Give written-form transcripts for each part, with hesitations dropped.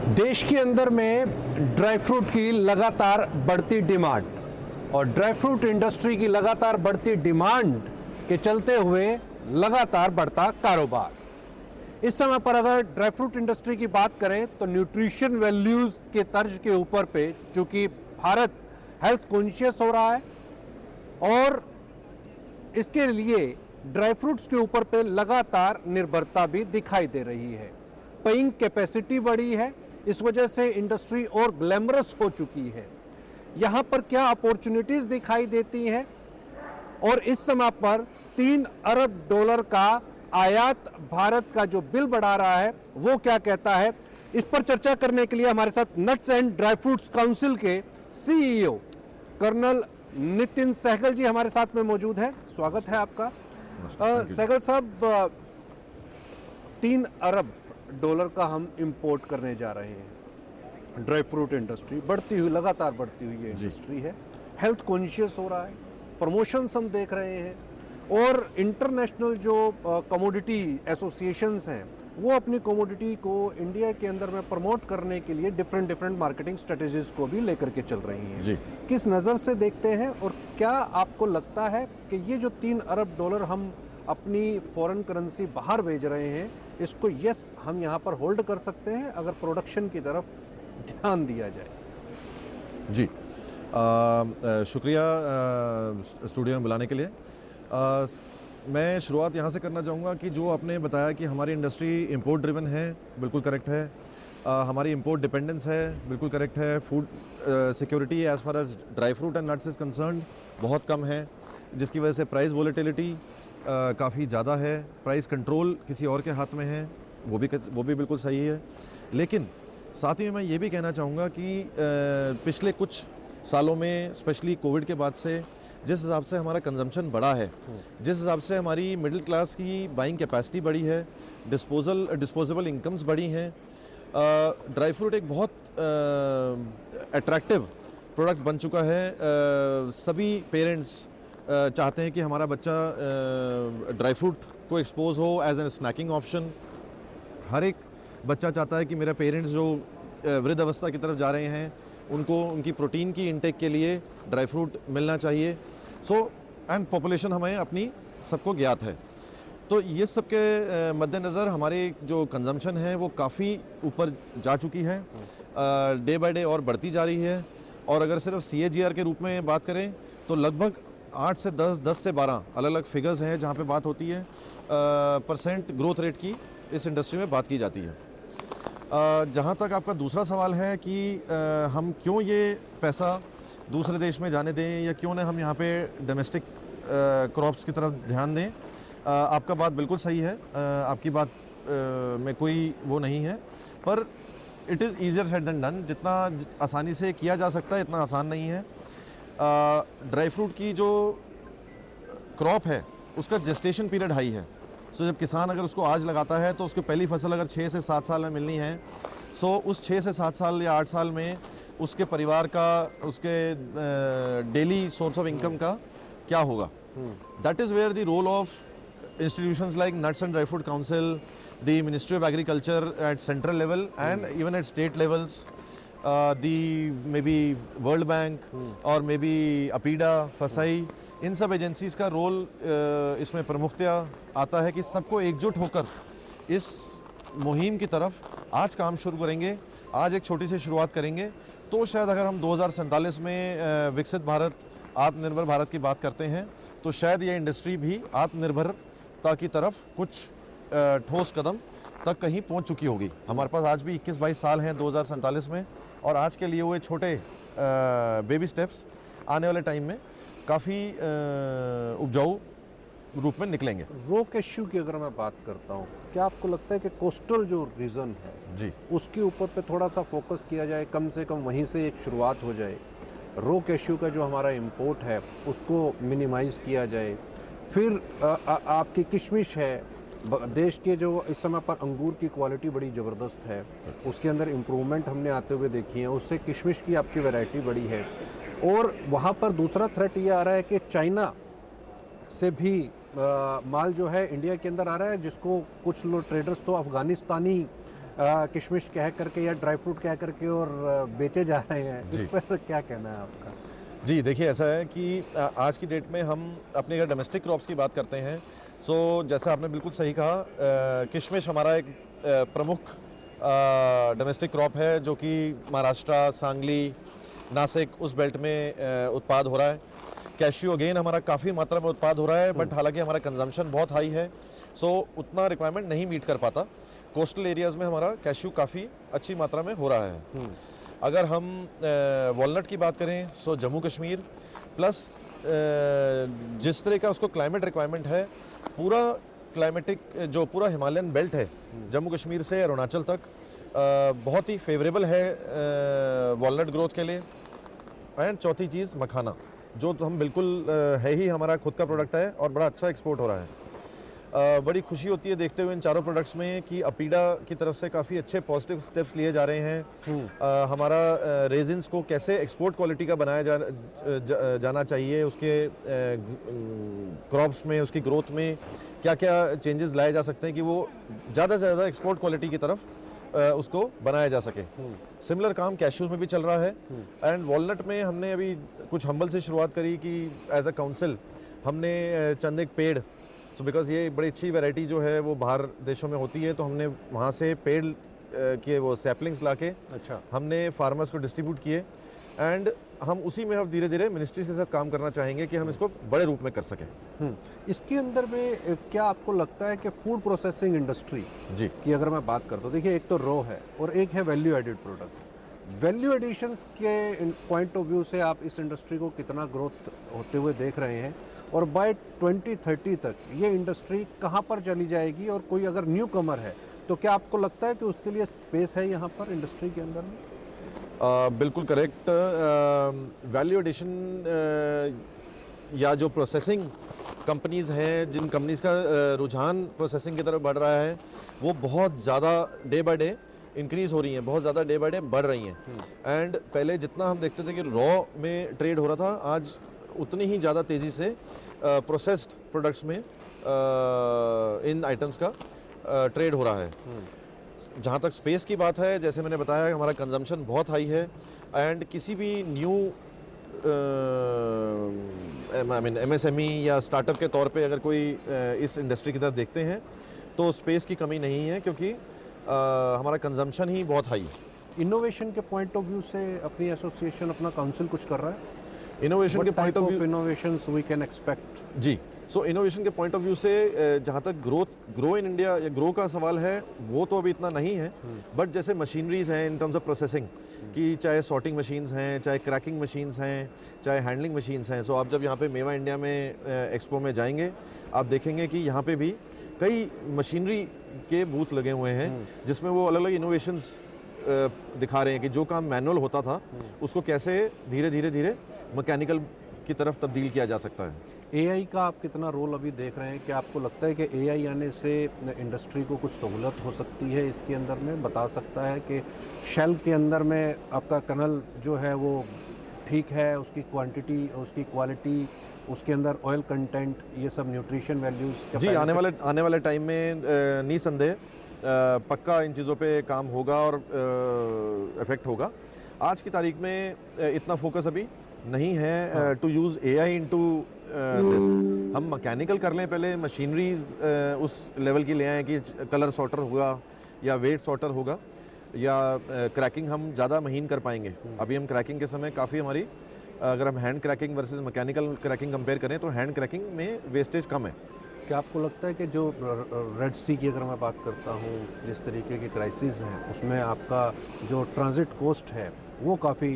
देश के अंदर में ड्राई फ्रूट की लगातार बढ़ती डिमांड और ड्राई फ्रूट इंडस्ट्री की लगातार बढ़ती डिमांड के चलते हुए लगातार बढ़ता कारोबार। इस समय पर अगर ड्राई फ्रूट इंडस्ट्री की बात करें तो न्यूट्रिशन वैल्यूज के तर्ज के ऊपर पे चूंकि भारत हेल्थ कॉन्शियस हो रहा है और इसके लिए ड्राई फ्रूट्स के ऊपर पे लगातार निर्भरता भी दिखाई दे रही है। पेइंग कैपेसिटी बढ़ी है, इस वजह से इंडस्ट्री और ग्लैमरस हो चुकी है। यहाँ पर क्या अपॉर्चुनिटीज दिखाई देती हैं और इस समय पर $3 अरब का आयात भारत का जो बिल बढ़ा रहा है वो क्या कहता है, इस पर चर्चा करने के लिए हमारे साथ nuts and dry fruits council के सीईओ कर्नल नितिन सहगल जी हमारे साथ में मौजूद हैं। स्वागत है आपका। सहगल साहब, $3 अरब का हम इंपोर्ट करने जा रहे हैं। ड्राई फ्रूट इंडस्ट्री बढ़ती हुई, लगातार बढ़ती हुई इंडस्ट्री है, हेल्थ कॉन्शियस हो रहा है, प्रमोशंस हम देख रहे हैं और इंटरनेशनल जो कमोडिटी एसोसिएशंस हैं वो अपनी कमोडिटी को इंडिया के अंदर में प्रमोट करने के लिए डिफरेंट मार्केटिंग स्ट्रेटजीज को भी लेकर के चल रही हैं जी। किस नज़र से देखते हैं और क्या आपको लगता है कि ये जो $3 अरब हम अपनी फॉरेन करेंसी बाहर भेज रहे हैं, इसको यस हम यहाँ पर होल्ड कर सकते हैं अगर प्रोडक्शन की तरफ ध्यान दिया जाए? जी, शुक्रिया स्टूडियो में बुलाने के लिए। मैं शुरुआत यहाँ से करना चाहूँगा कि जो आपने बताया कि हमारी इंडस्ट्री इंपोर्ट ड्रिवन है, बिल्कुल करेक्ट है। हमारी इंपोर्ट डिपेंडेंस है, बिल्कुल करेक्ट है। Food security as far as dry fruit and nuts is concern बहुत कम है, जिसकी वजह से प्राइस वोलेटिलिटी काफ़ी ज़्यादा है। प्राइस कंट्रोल किसी और के हाथ में है, वो भी बिल्कुल सही है। लेकिन साथ ही में मैं ये भी कहना चाहूँगा कि पिछले कुछ सालों में स्पेशली कोविड के बाद से जिस हिसाब से हमारा कंजम्पशन बढ़ा है, जिस हिसाब से हमारी मिडिल क्लास की बाइंग कैपेसिटी बढ़ी है, डिस्पोजेबल इनकम्स बढ़ी हैं, ड्राई फ्रूट एक बहुत अट्रैक्टिव प्रोडक्ट बन चुका है। सभी पेरेंट्स चाहते हैं कि हमारा बच्चा ड्राई फ्रूट को एक्सपोज हो एज एन स्नैकिंग ऑप्शन। हर एक बच्चा चाहता है कि मेरे पेरेंट्स जो वृद्ध अवस्था की तरफ जा रहे हैं उनको उनकी प्रोटीन की इंटेक के लिए ड्राई फ्रूट मिलना चाहिए। सो एंड पॉपुलेशन हमें अपनी सबको ज्ञात है, तो ये सब के मद्देनज़र हमारे जो कंजम्पशन है वो काफ़ी ऊपर जा चुकी है, डे बाय डे और बढ़ती जा रही है। और अगर सिर्फ CAGR के रूप में बात करें तो लगभग 8 से 10 से 12 अलग अलग फिगर्स हैं जहाँ पे बात होती है परसेंट ग्रोथ रेट की इस इंडस्ट्री में बात की जाती है। जहाँ तक आपका दूसरा सवाल है कि हम क्यों ये पैसा दूसरे देश में जाने दें या क्यों ना हम यहाँ पे डोमेस्टिक क्रॉप्स की तरफ ध्यान दें, आपका बात बिल्कुल सही है। आपकी बात में कोई वो नहीं है, पर it is easier said than done. जितना आसानी से किया जा सकता है इतना आसान नहीं है। ड्राई फ्रूट की जो क्रॉप है उसका जेस्टेशन पीरियड हाई है। सो जब किसान अगर उसको आज लगाता है तो उसको पहली फसल अगर 6 से 7 साल में मिलनी है, सो उस 6 से 7 साल या 8 साल में उसके परिवार का, उसके डेली सोर्स ऑफ इनकम का क्या होगा। That is where the role of institutions like nuts and dry fruit council, the ministry of agriculture at central level and even at state levels, maybe world bank और may be APEDA, फसाई, इन सब agencies का role इसमें प्रमुखतया आता है कि सबको एकजुट होकर इस मुहिम की तरफ आज काम शुरू करेंगे। आज एक छोटी सी शुरुआत करेंगे तो शायद अगर हम 2047 में विकसित भारत, आत्मनिर्भर भारत की बात करते हैं तो शायद ये इंडस्ट्री भी आत्मनिर्भरता की तरफ कुछ ठोस कदम तक कहीं पहुंच चुकी होगी। हमारे पास आज भी 21-22 साल हैं 2047 में, और आज के लिए वो छोटे बेबी स्टेप्स आने वाले टाइम में काफ़ी उपजाऊ रूप में निकलेंगे। रो कैश्यू की अगर मैं बात करता हूँ, क्या आपको लगता है कि कोस्टल जो रीजन है जी उसके ऊपर पे थोड़ा सा फोकस किया जाए, कम से कम वहीं से एक शुरुआत हो जाए, रो कैश्यू का जो हमारा इंपोर्ट है उसको मिनिमाइज़ किया जाए, फिर आपकी किशमिश है, देश के जो इस समय पर अंगूर की क्वालिटी बड़ी ज़बरदस्त है, उसके अंदर इम्प्रूवमेंट हमने आते हुए देखी है, उससे किशमिश की आपकी वैरायटी बड़ी है। और वहाँ पर दूसरा थ्रेट ये आ रहा है कि चाइना से भी माल जो है इंडिया के अंदर आ रहा है, जिसको कुछ लोग ट्रेडर्स तो अफ़गानिस्तानी किशमिश कह करके या ड्राई फ्रूट कह करके और बेचे जा रहे हैं, जी। इस पर क्या कहना है आपका? जी देखिए, ऐसा है कि आज की डेट में हम अपने अगर डोमेस्टिक क्रॉप्स की बात करते हैं, सो जैसा आपने बिल्कुल सही कहा, किशमिश हमारा एक प्रमुख डोमेस्टिक क्रॉप है जो कि महाराष्ट्र, सांगली, नासिक उस बेल्ट में उत्पाद हो रहा है। कैश्यू अगेन हमारा काफ़ी मात्रा में उत्पाद हो रहा है, बट हालांकि हमारा कंजम्पशन बहुत हाई है, सो उतना रिक्वायरमेंट नहीं मीट कर पाता। कोस्टल एरियाज़ में हमारा कैश्यू काफ़ी अच्छी मात्रा में हो रहा है। अगर हम वॉलनट की बात करें, सो जम्मू कश्मीर प्लस जिस तरह का उसको क्लाइमेट रिक्वायरमेंट है, पूरा क्लाइमेटिक जो पूरा हिमालयन बेल्ट है जम्मू कश्मीर से अरुणाचल तक, बहुत ही फेवरेबल है वॉलनट ग्रोथ के लिए। एंड चौथी चीज़ मखाना, जो तो हम बिल्कुल है ही हमारा खुद का प्रोडक्ट है और बड़ा अच्छा एक्सपोर्ट हो रहा है। बड़ी खुशी होती है देखते हुए इन चारों प्रोडक्ट्स में कि अपीडा की तरफ से काफ़ी अच्छे पॉजिटिव स्टेप्स लिए जा रहे हैं। हमारा रेजिन्स को कैसे एक्सपोर्ट क्वालिटी का बनाया जाना चाहिए, उसके क्रॉप्स में, उसकी ग्रोथ में क्या क्या चेंजेस लाए जा सकते हैं कि वो ज़्यादा से ज़्यादा एक्सपोर्ट क्वालिटी की तरफ उसको बनाया जा सके। सिमिलर काम कैश्यूज में भी चल रहा है। एंड वॉलनट में हमने अभी कुछ हम्बल से शुरुआत करी कि एज अ काउंसिल हमने चंद एक पेड़, सो बिकॉज ये बड़ी अच्छी वैरायटी जो है वो बाहर देशों में होती है, तो हमने वहाँ से पेड़ के वो सैपलिंग्स लाके अच्छा, हमने फार्मर्स को डिस्ट्रीब्यूट किए। एंड हम उसी में अब धीरे धीरे मिनिस्ट्रीज के साथ काम करना चाहेंगे कि हम इसको बड़े रूप में कर सकें। इसके अंदर में क्या आपको लगता है कि फूड प्रोसेसिंग इंडस्ट्री जी की अगर मैं बात करता हूँ, देखिए एक तो रॉ है और एक है value added product. Value additions के पॉइंट ऑफ व्यू से आप इस इंडस्ट्री को कितना ग्रोथ होते हुए देख रहे हैं, और बाय 2030 तक ये इंडस्ट्री कहाँ पर चली जाएगी, और कोई अगर न्यू कमर है तो क्या आपको लगता है कि उसके लिए स्पेस है यहाँ पर इंडस्ट्री के अंदर में? बिल्कुल करेक्ट। वैल्यू एडिशन या जो प्रोसेसिंग कंपनीज़ हैं, जिन कंपनीज़ का रुझान प्रोसेसिंग की तरफ बढ़ रहा है, वो बहुत ज़्यादा डे बाय डे इंक्रीज़ हो रही हैं, बहुत ज़्यादा डे बाय डे बढ़ रही हैं। एंड पहले जितना हम देखते थे कि रॉ में ट्रेड हो रहा था, आज उतनी ही ज़्यादा तेज़ी से प्रोसेस्ड प्रोडक्ट्स में इन आइटम्स का ट्रेड हो रहा है। जहाँ तक स्पेस की बात है, जैसे मैंने बताया, हमारा कंजम्पशन बहुत हाई है। एंड किसी भी न्यू आई मीन एमएसएमई या स्टार्टअप के तौर पे अगर कोई इस इंडस्ट्री की तरफ देखते हैं तो स्पेस की कमी नहीं है, क्योंकि हमारा कंजम्पशन ही बहुत हाई है। इनोवेशन के पॉइंट ऑफ व्यू से अपनी एसोसिएशन, अपना काउंसिल कुछ कर रहा है? इनोवेशन के point of view, innovations we can expect? जी, सो इनोवेशन के पॉइंट ऑफ व्यू से जहाँ तक ग्रो इन इंडिया या ग्रो का सवाल है, वो तो अभी इतना नहीं है। बट जैसे मशीनरीज हैं इन टर्म्स ऑफ प्रोसेसिंग, कि चाहे सॉर्टिंग मशीन्स हैं, चाहे क्रैकिंग मशीन्स हैं, चाहे हैंडलिंग मशीन्स हैं। सो आप जब यहाँ पे मेवा इंडिया में एक्सपो में जाएंगे, आप देखेंगे कि यहाँ पे भी कई मशीनरी के बूथ लगे हुए हैं, जिसमें वो अलग अलग इनोवेशंस दिखा रहे हैं कि जो काम मैनुअल होता था उसको कैसे धीरे धीरे धीरे मैकेनिकल की तरफ तब्दील किया जा सकता है। एआई का आप कितना रोल अभी देख रहे हैं? क्या आपको लगता है कि एआई आने से इंडस्ट्री को कुछ सहूलत हो सकती है इसके अंदर में? बता सकता है कि शेल के अंदर में आपका कनल जो है वो ठीक है, उसकी क्वांटिटी, उसकी क्वालिटी, उसके अंदर ऑयल कंटेंट, ये सब न्यूट्रिशन वैल्यूज़? जी, आने वाले टाइम में निसंदेह पक्का इन चीज़ों पे काम होगा और इफेक्ट होगा। आज की तारीख में इतना फोकस अभी नहीं है to use AI into this. हम मैकेनिकल कर लें पहले, मशीनरीज उस लेवल की ले आएँ कि कलर सॉर्टर होगा या वेट सॉर्टर होगा, या क्रैकिंग हम ज़्यादा महीन कर पाएंगे। अभी हम क्रैकिंग के समय काफ़ी हमारी, अगर हम hand cracking versus mechanical cracking compare करें तो हैंड क्रैकिंग में वेस्टेज कम है। क्या आपको लगता है कि जो रेड सी की अगर मैं बात करता हूँ, जिस तरीके के क्राइसिस हैं, उसमें आपका जो ट्रांजिट कॉस्ट है वो काफ़ी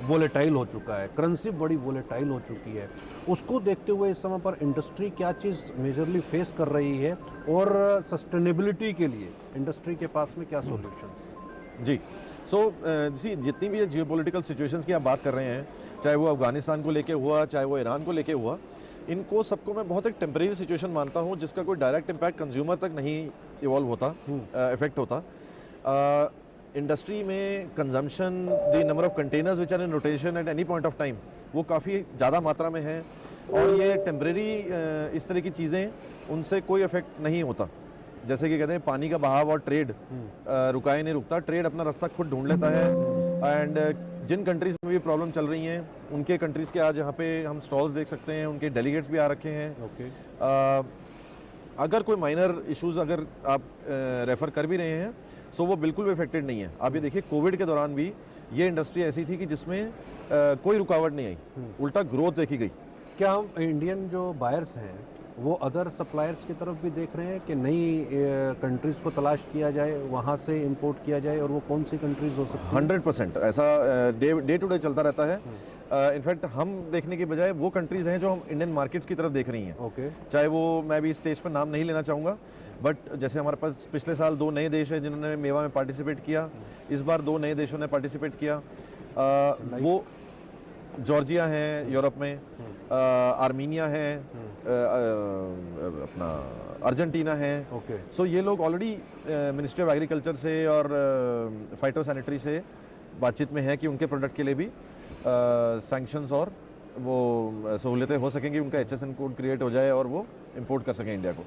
वोलेटाइल हो चुका है, करेंसी बड़ी वोलेटाइल हो चुकी है, उसको देखते हुए इस समय पर इंडस्ट्री क्या चीज़ मेजरली फेस कर रही है, और सस्टेनेबिलिटी के लिए इंडस्ट्री के पास में क्या सॉल्यूशंस हैं? जी, सो जितनी भी जियोपॉलिटिकल सिचुएशंस की आप बात कर रहे हैं, चाहे वो अफगानिस्तान को लेके हुआ, चाहे वो ईरान को लेके हुआ, इनको सबको मैं बहुत एक टेम्परेरी सिचुएशन मानता हूँ, जिसका कोई डायरेक्ट इम्पैक्ट कंज्यूमर तक नहीं इवॉल्व होता, इफेक्ट होता। इंडस्ट्री में consumption, the number of containers which are in rotation at any point of time, वो काफ़ी ज़्यादा मात्रा में है, और ये टेम्परेरी इस तरह की चीज़ें, उनसे कोई इफेक्ट नहीं होता। जैसे कि कहते हैं पानी का बहाव और ट्रेड रुका ही नहीं रुकता, ट्रेड अपना रास्ता खुद ढूंढ लेता है। एंड जिन कंट्रीज़ में भी प्रॉब्लम चल रही हैं उनके कंट्रीज़ के आज यहाँ पे हम स्टॉल्स देख सकते हैं, उनके डेलीगेट्स भी आ रखे हैं। ओके। अगर कोई माइनर इश्यूज अगर आप रेफ़र कर भी रहे हैं सो वो बिल्कुल भी इफेक्टेड नहीं है। आप ये देखिए कोविड के दौरान भी ये इंडस्ट्री ऐसी थी कि जिसमें कोई रुकावट नहीं आई, उल्टा ग्रोथ देखी गई। क्या हम इंडियन जो बायर्स हैं वो अदर सप्लायर्स की तरफ भी देख रहे हैं कि नई कंट्रीज़ को तलाश किया जाए, वहाँ से इंपोर्ट किया जाए, और वो कौन सी कंट्रीज़ हो सकती हैं? 100% ऐसा डे टू डे चलता रहता है। इनफैक्ट हम देखने के बजाय वो कंट्रीज़ हैं जो हम इंडियन मार्केट्स की तरफ देख रही हैं। ओके। चाहे वो, मैं भी इस स्टेज पर नाम नहीं लेना चाहूँगा, बट जैसे हमारे पास पिछले साल 2 नए देश हैं जिन्होंने मेवा में पार्टिसिपेट किया, इस बार 2 नए देशों ने पार्टिसिपेट किया। वो जॉर्जिया है यूरोप में, आर्मीनिया है, अपना अर्जेंटीना है। ओके। सो ये लोग ऑलरेडी मिनिस्ट्री ऑफ एग्रीकल्चर से और फाइटो सैनिटरी से बातचीत में है कि उनके प्रोडक्ट के लिए भी सैंक्शंस और वो सहूलियतें हो सकेंगी, उनका HSN कोड क्रिएट हो जाए और वो इंपोर्ट कर सकें इंडिया को।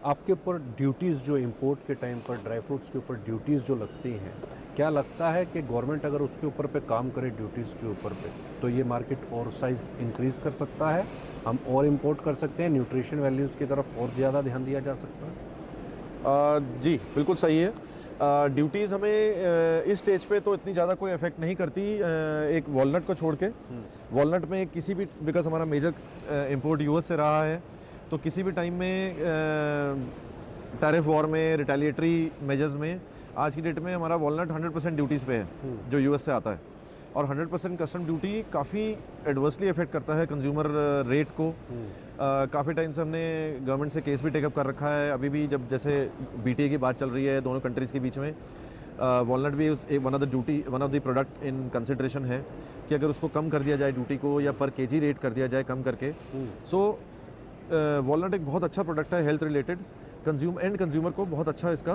आपके ऊपर ड्यूटीज़ जो इंपोर्ट के टाइम पर ड्राई फ्रूट्स के ऊपर ड्यूटीज़ जो लगती हैं, क्या लगता है कि गवर्नमेंट अगर उसके ऊपर पे काम करे ड्यूटीज़ के ऊपर पे, तो ये मार्केट और साइज़ इंक्रीज़ कर सकता है, हम और इंपोर्ट कर सकते हैं, न्यूट्रिशन वैल्यूज़ की तरफ और ज़्यादा ध्यान दिया जा सकता है? जी बिल्कुल सही है। ड्यूटीज़ हमें इस स्टेज पे तो इतनी ज़्यादा कोई इफेक्ट नहीं करती, एक वॉलनट को छोड़ के। वॉलनट में किसी भी, बिकॉज हमारा मेजर इंपोर्ट US से रहा है, तो किसी भी टाइम में टैरिफ वॉर में, रिटेलिएटरी मेजर्स में, आज की डेट में हमारा वॉलनट 100% ड्यूटीज़ पे है जो US से आता है, और 100% कस्टम ड्यूटी काफ़ी एडवर्सली इफेक्ट करता है कंज्यूमर रेट को। काफ़ी टाइम से हमने गवर्नमेंट से केस भी टेकअप कर रखा है। अभी भी जब जैसे BTA की बात चल रही है दोनों कंट्रीज़ के बीच में, वॉलनट भी one of the product in consideration है कि अगर उसको कम कर दिया जाए ड्यूटी को, या पर केजी रेट कर दिया जाए कम करके। सो वॉलनट एक बहुत अच्छा प्रोडक्ट है हेल्थ रिलेटेड, एंड कंज्यूमर को बहुत अच्छा इसका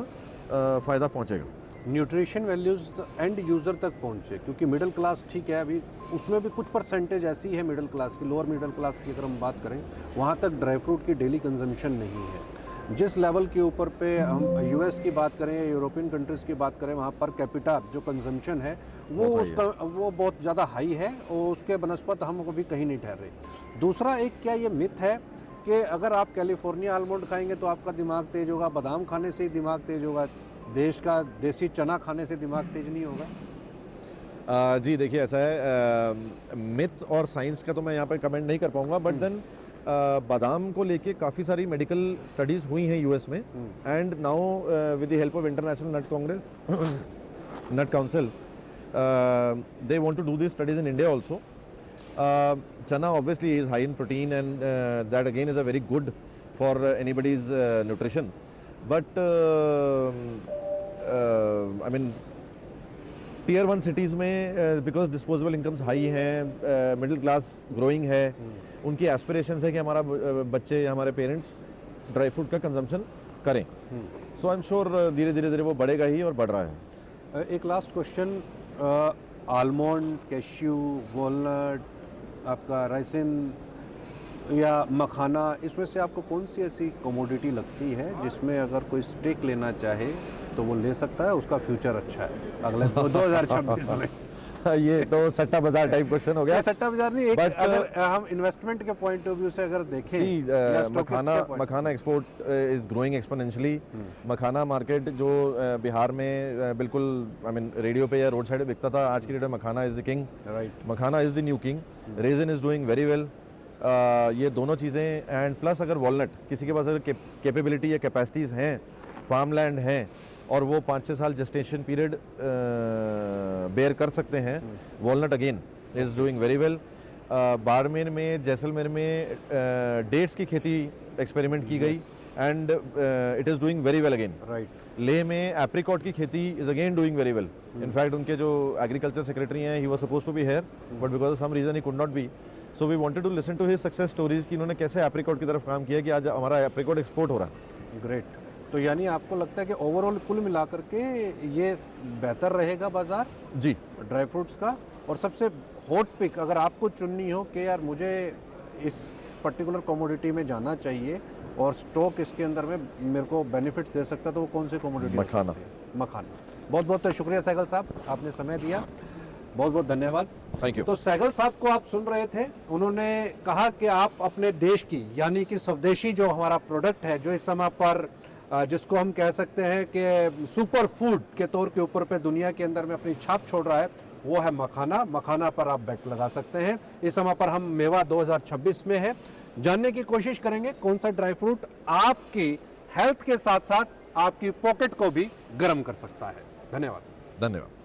फ़ायदा पहुँचेगा। न्यूट्रिशन वैल्यूज़ एंड यूज़र तक पहुँचे, क्योंकि मिडिल क्लास ठीक है, अभी उसमें भी कुछ परसेंटेज ऐसी है मिडिल क्लास की, लोअर मिडिल क्लास की अगर हम बात करें, वहाँ तक ड्राई फ्रूट की डेली कंजम्पशन नहीं है। जिस लेवल के ऊपर पे हम US की बात करें या यूरोपियन कंट्रीज़ की बात करें, वहाँ पर कैपिटा जो कंजम्पशन है वो बहुत ज़्यादा हाई है, और उसके बनस्पत हम अभी कहीं नहीं ठहर रहे। दूसरा, एक क्या ये मिथ है कि अगर आप कैलिफोर्निया आलमंड खाएंगे तो आपका दिमाग तेज होगा, बादाम खाने से ही दिमाग तेज होगा, देश का देसी चना खाने से दिमाग तेज नहीं होगा? जी देखिए, ऐसा है, मिथ और साइंस का तो मैं यहाँ पर कमेंट नहीं कर पाऊँगा, बट देन बादाम को लेके काफ़ी सारी मेडिकल स्टडीज़ हुई हैं US में, and now with the help of international nut council they want to do this studies in India also. Chana obviously is high in protein, and that again is a very good for anybody's nutrition. But I mean, Tier 1 cities में because disposable incomes high हैं, middle class growing है, उनकी aspirations है कि हमारा बच्चे या हमारे पेरेंट्स ड्राई फ्रूट का कंजम्पशन करें। सो आई एम श्योर धीरे धीरे वो बढ़ेगा ही, और बढ़ रहा है। एक last question, almond, cashew, walnut, आपका राइसिन या मखाना, इसमें से आपको कौन सी ऐसी कमोडिटी लगती है जिसमें अगर कोई स्टेक लेना चाहे तो वो ले सकता है, उसका फ्यूचर अच्छा है अगले 2026 में? ये तो सट्टा बाजार टाइप क्वेश्चन हो गया। सट्टा बाजार नहीं, एक अगर हम इन्वेस्टमेंट के पॉइंट ऑफ व्यू से अगर देखें, makhana export is growing exponentially. Makhana market जो बिहार में बिल्कुल आई मीन रेडियो पे या रोड साइड बिकता था, आज की डेट में makhana is the king. Right, makhana is the new king. Raisin is doing very well. ये दोनों चीज़ें, एंड प्लस अगर वॉलनट किसी के पास अगर कैपेबिलिटी या कैपेसिटीज़ हैं, फार्म लैंड हैं, और वो 5-6 साल जेस्टेशन पीरियड बेयर कर सकते हैं, walnut again is doing very well. Barmer में, जैसलमेर में डेट्स की खेती एक्सपेरिमेंट की गई, and it is doing very well again. Right. Leh में एप्रिकॉट की खेती is again doing very well. In fact उनके जो एग्रीकल्चर सेक्रेटरी हैं, he was suppose to be here, but because of some reason he could not be. So we wanted to listen to his success stories कि इन्होंने कैसे apricot की तरफ काम किया कि आज हमारा एप्रिकॉट एक्सपोर्ट हो रहा है। ग्रेट। तो यानी आपको लगता है कि ओवरऑल कुल मिलाकर के ये बेहतर रहेगा बाजार जी ड्राई फ्रूट्स का? और सबसे हॉट पिक अगर आपको चुननी हो कि यार मुझे इस पर्टिकुलर कमोडिटी में जाना चाहिए और स्टॉक इसके अंदर में मेरे को बेनिफिट्स दे सकता है, तो वो कौन से कमोडिटी? मखाना। मखाना। बहुत बहुत शुक्रिया सहगल साहब, आपने समय दिया, बहुत बहुत धन्यवाद। Thank you. तो सहगल साहब को आप सुन रहे थे, उन्होंने कहा कि आप अपने देश की यानी कि स्वदेशी जो हमारा प्रोडक्ट है, जो इस समय पर जिसको हम कह सकते हैं कि सुपर फूड के तौर के ऊपर पे दुनिया के अंदर में अपनी छाप छोड़ रहा है, वो है मखाना। मखाना पर आप बेट लगा सकते हैं। इस समय पर हम मेवा 2026 में है, जानने की कोशिश करेंगे कौन सा ड्राई फ्रूट आपकी हेल्थ के साथ साथ आपकी पॉकेट को भी गर्म कर सकता है। धन्यवाद। धन्यवाद।